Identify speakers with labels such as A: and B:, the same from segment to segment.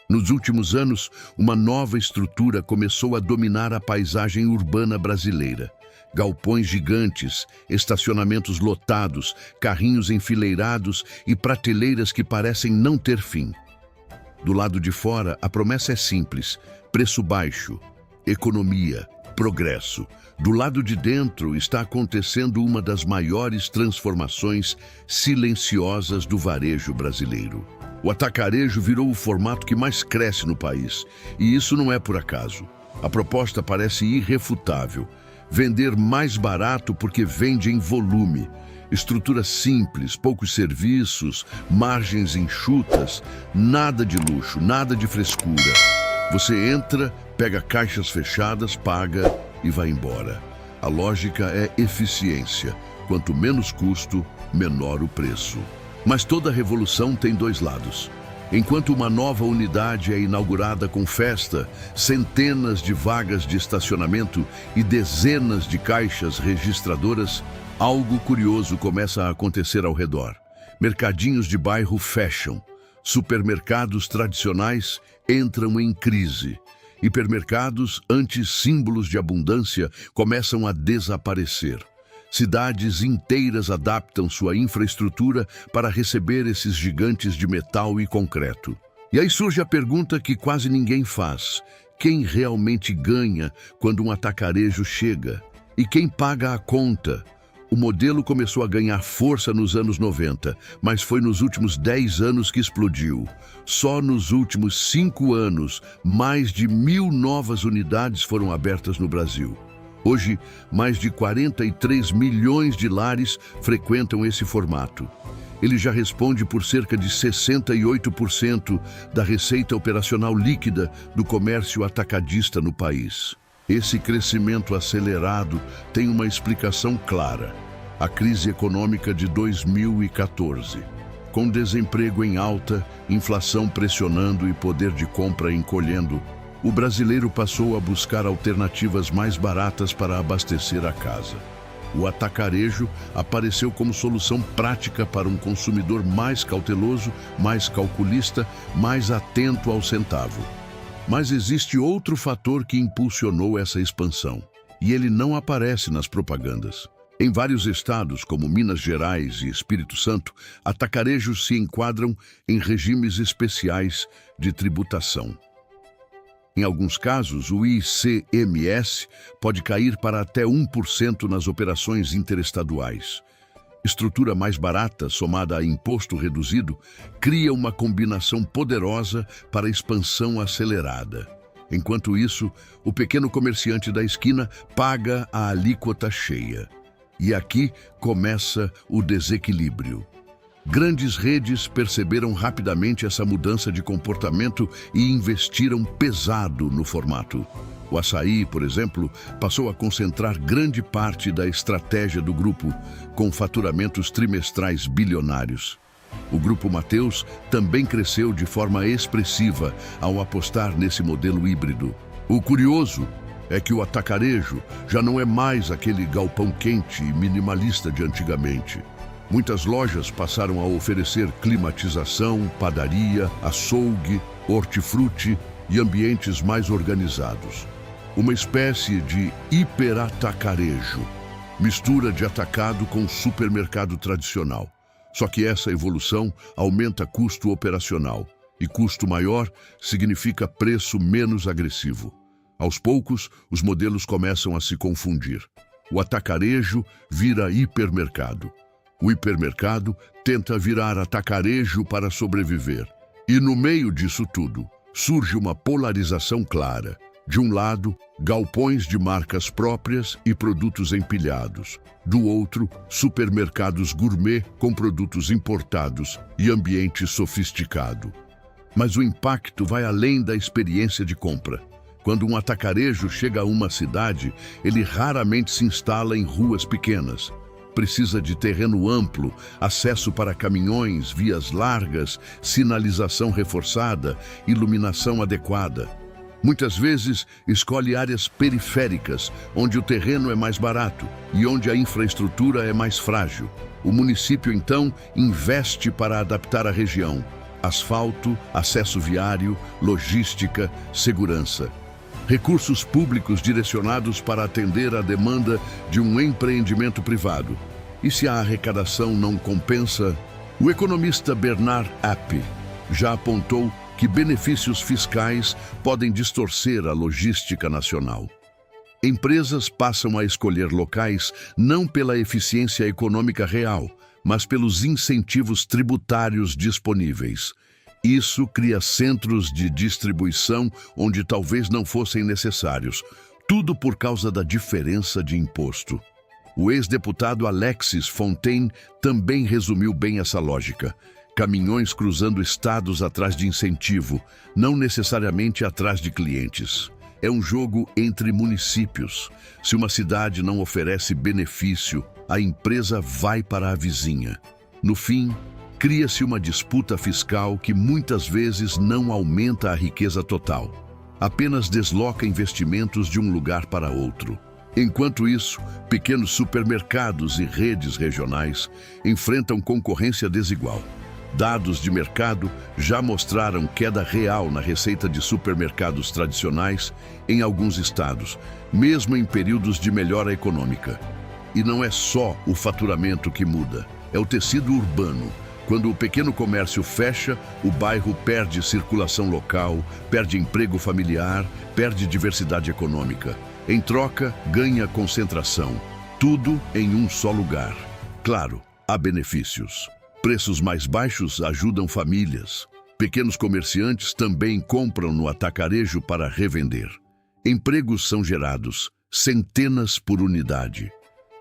A: Nos últimos anos, uma nova estrutura começou a dominar a paisagem urbana brasileira. Galpões gigantes, estacionamentos lotados, carrinhos enfileirados e prateleiras que parecem não ter fim. Do lado de fora, a promessa é simples: preço baixo, economia, progresso. Do lado de dentro está acontecendo uma das maiores transformações silenciosas do varejo brasileiro. O atacarejo virou o formato que mais cresce no país, e isso não é por acaso. A proposta parece irrefutável: vender mais barato porque vende em volume. Estrutura simples, poucos serviços, margens enxutas, nada de luxo, nada de frescura. Você entra, pega caixas fechadas, paga e vai embora. A lógica é eficiência. Quanto menos custo, menor o preço. Mas toda revolução tem dois lados. Enquanto uma nova unidade é inaugurada com festa, centenas de vagas de estacionamento e dezenas de caixas registradoras, algo curioso começa a acontecer ao redor. Mercadinhos de bairro fecham. Supermercados tradicionais entram em crise. Hipermercados, antes símbolos de abundância, começam a desaparecer. Cidades inteiras adaptam sua infraestrutura para receber esses gigantes de metal e concreto. E aí surge a pergunta que quase ninguém faz: quem realmente ganha quando um atacarejo chega? E quem paga a conta? O modelo começou a ganhar força nos anos 90, mas foi nos últimos 10 anos que explodiu. Só nos últimos 5 anos, mais de 1.000 novas unidades foram abertas no Brasil. Hoje, mais de 43 milhões de lares frequentam esse formato. Ele já responde por cerca de 68% da receita operacional líquida do comércio atacadista no país. Esse crescimento acelerado tem uma explicação clara: a crise econômica de 2014. Com desemprego em alta, inflação pressionando e poder de compra encolhendo, o brasileiro passou a buscar alternativas mais baratas para abastecer a casa. O atacarejo apareceu como solução prática para um consumidor mais cauteloso, mais calculista, mais atento ao centavo. Mas existe outro fator que impulsionou essa expansão, e ele não aparece nas propagandas. Em vários estados, como Minas Gerais e Espírito Santo, atacarejos se enquadram em regimes especiais de tributação. Em alguns casos, o ICMS pode cair para até 1% nas operações interestaduais. Estrutura mais barata, somada a imposto reduzido, cria uma combinação poderosa para expansão acelerada. Enquanto isso, o pequeno comerciante da esquina paga a alíquota cheia. E aqui começa o desequilíbrio. Grandes redes perceberam rapidamente essa mudança de comportamento e investiram pesado no formato. O Açaí, por exemplo, passou a concentrar grande parte da estratégia do grupo, com faturamentos trimestrais bilionários. O Grupo Mateus também cresceu de forma expressiva ao apostar nesse modelo híbrido. O curioso é que o atacarejo já não é mais aquele galpão quente e minimalista de antigamente. Muitas lojas passaram a oferecer climatização, padaria, açougue, hortifruti e ambientes mais organizados. Uma espécie de hiperatacarejo, mistura de atacado com supermercado tradicional. Só que essa evolução aumenta custo operacional, e custo maior significa preço menos agressivo. Aos poucos, os modelos começam a se confundir. O atacarejo vira hipermercado. O hipermercado tenta virar atacarejo para sobreviver. E no meio disso tudo, surge uma polarização clara. De um lado, galpões de marcas próprias e produtos empilhados. Do outro, supermercados gourmet com produtos importados e ambiente sofisticado. Mas o impacto vai além da experiência de compra. Quando um atacarejo chega a uma cidade, ele raramente se instala em ruas pequenas. Precisa de terreno amplo, acesso para caminhões, vias largas, sinalização reforçada, iluminação adequada. Muitas vezes, escolhe áreas periféricas, onde o terreno é mais barato e onde a infraestrutura é mais frágil. O município, então, investe para adaptar a região, asfalto, acesso viário, logística, segurança. Recursos públicos direcionados para atender à demanda de um empreendimento privado. E se a arrecadação não compensa? O economista Bernard App já apontou que benefícios fiscais podem distorcer a logística nacional. Empresas passam a escolher locais não pela eficiência econômica real, mas pelos incentivos tributários disponíveis. Isso cria centros de distribuição onde talvez não fossem necessários, tudo por causa da diferença de imposto. O ex-deputado Alexis Fontaine também resumiu bem essa lógica. Caminhões cruzando estados atrás de incentivo, não necessariamente atrás de clientes. É um jogo entre municípios. Se uma cidade não oferece benefício, a empresa vai para a vizinha. No fim, cria-se uma disputa fiscal que muitas vezes não aumenta a riqueza total, apenas desloca investimentos de um lugar para outro. Enquanto isso, pequenos supermercados e redes regionais enfrentam concorrência desigual. Dados de mercado já mostraram queda real na receita de supermercados tradicionais em alguns estados, mesmo em períodos de melhora econômica. E não é só o faturamento que muda, é o tecido urbano. Quando o pequeno comércio fecha, o bairro perde circulação local, perde emprego familiar, perde diversidade econômica. Em troca, ganha concentração. Tudo em um só lugar. Claro, há benefícios. Preços mais baixos ajudam famílias. Pequenos comerciantes também compram no atacarejo para revender. Empregos são gerados, centenas por unidade.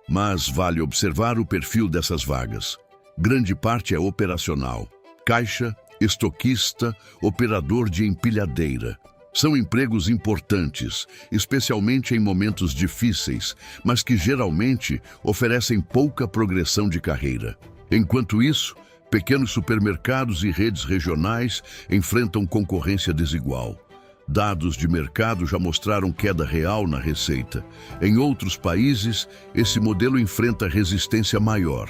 A: Mas vale observar o perfil dessas vagas. Grande parte é operacional. Caixa, estoquista, operador de empilhadeira. São empregos importantes, especialmente em momentos difíceis, mas que geralmente oferecem pouca progressão de carreira. Enquanto isso, pequenos supermercados e redes regionais enfrentam concorrência desigual. Dados de mercado já mostraram queda real na receita. Em outros países, esse modelo enfrenta resistência maior.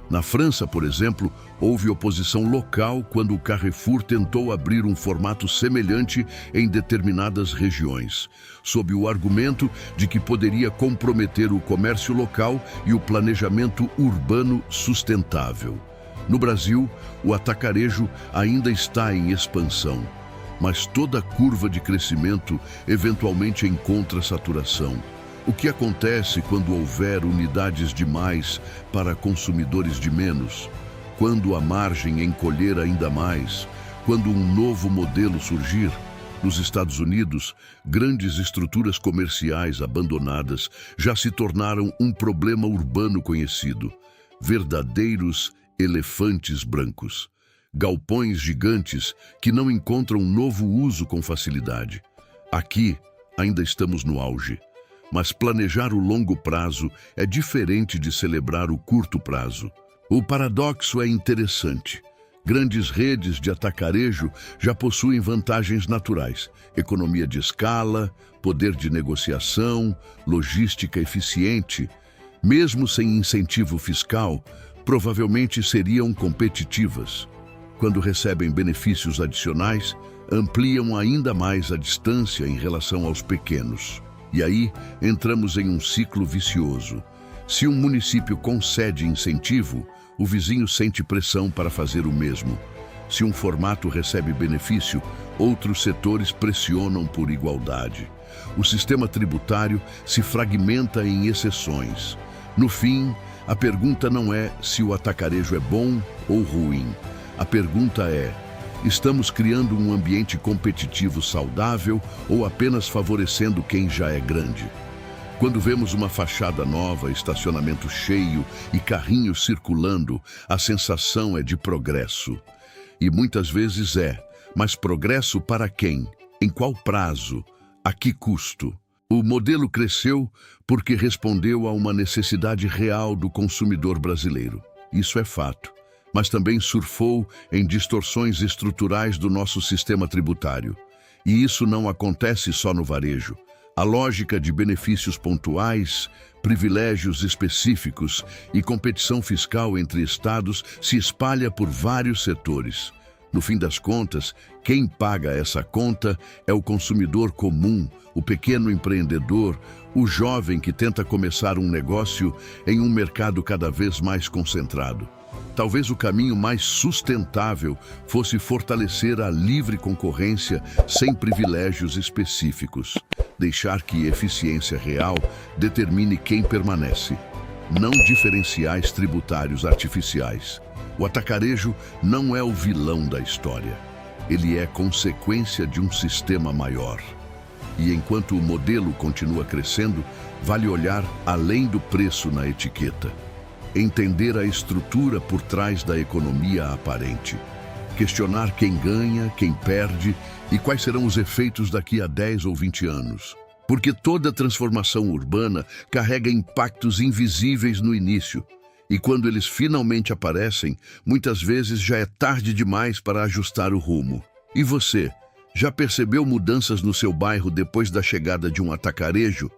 A: Na França, por exemplo, houve oposição local quando o Carrefour tentou abrir um formato semelhante em determinadas regiões, sob o argumento de que poderia comprometer o comércio local e o planejamento urbano sustentável. No Brasil, o atacarejo ainda está em expansão, mas toda curva de crescimento eventualmente encontra saturação. O que acontece quando houver unidades demais para consumidores de menos? Quando a margem encolher ainda mais? Quando um novo modelo surgir? Nos Estados Unidos, grandes estruturas comerciais abandonadas já se tornaram um problema urbano conhecido. Verdadeiros elefantes brancos. Galpões gigantes que não encontram novo uso com facilidade. Aqui, ainda estamos no auge. Mas planejar o longo prazo é diferente de celebrar o curto prazo. O paradoxo é interessante. Grandes redes de atacarejo já possuem vantagens naturais: economia de escala, poder de negociação, logística eficiente. Mesmo sem incentivo fiscal, provavelmente seriam competitivas. Quando recebem benefícios adicionais, ampliam ainda mais a distância em relação aos pequenos. E aí, entramos em um ciclo vicioso. Se um município concede incentivo, o vizinho sente pressão para fazer o mesmo. Se um formato recebe benefício, outros setores pressionam por igualdade. O sistema tributário se fragmenta em exceções. No fim, a pergunta não é se o atacarejo é bom ou ruim. A pergunta é: estamos criando um ambiente competitivo saudável ou apenas favorecendo quem já é grande? Quando vemos uma fachada nova, estacionamento cheio e carrinhos circulando, a sensação é de progresso. E muitas vezes é, mas progresso para quem? Em qual prazo? A que custo? O modelo cresceu porque respondeu a uma necessidade real do consumidor brasileiro. Isso é fato. Mas também surfou em distorções estruturais do nosso sistema tributário. E isso não acontece só no varejo. A lógica de benefícios pontuais, privilégios específicos e competição fiscal entre estados se espalha por vários setores. No fim das contas, quem paga essa conta é o consumidor comum, o pequeno empreendedor, o jovem que tenta começar um negócio em um mercado cada vez mais concentrado. Talvez o caminho mais sustentável fosse fortalecer a livre concorrência sem privilégios específicos. Deixar que eficiência real determine quem permanece, não diferenciais tributários artificiais. O atacarejo não é o vilão da história. Ele é consequência de um sistema maior. E enquanto o modelo continua crescendo, vale olhar além do preço na etiqueta. Entender a estrutura por trás da economia aparente. Questionar quem ganha, quem perde e quais serão os efeitos daqui a 10 ou 20 anos. Porque toda transformação urbana carrega impactos invisíveis no início. E quando eles finalmente aparecem, muitas vezes já é tarde demais para ajustar o rumo. E você, já percebeu mudanças no seu bairro depois da chegada de um atacarejo?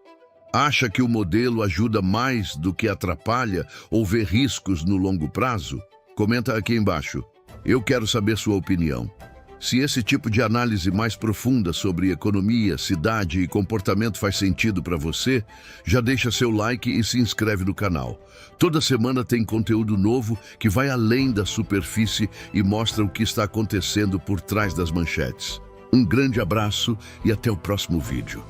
A: Acha que o modelo ajuda mais do que atrapalha ou vê riscos no longo prazo? Comenta aqui embaixo. Eu quero saber sua opinião. Se esse tipo de análise mais profunda sobre economia, cidade e comportamento faz sentido para você, já deixa seu like e se inscreve no canal. Toda semana tem conteúdo novo que vai além da superfície e mostra o que está acontecendo por trás das manchetes. Um grande abraço e até o próximo vídeo.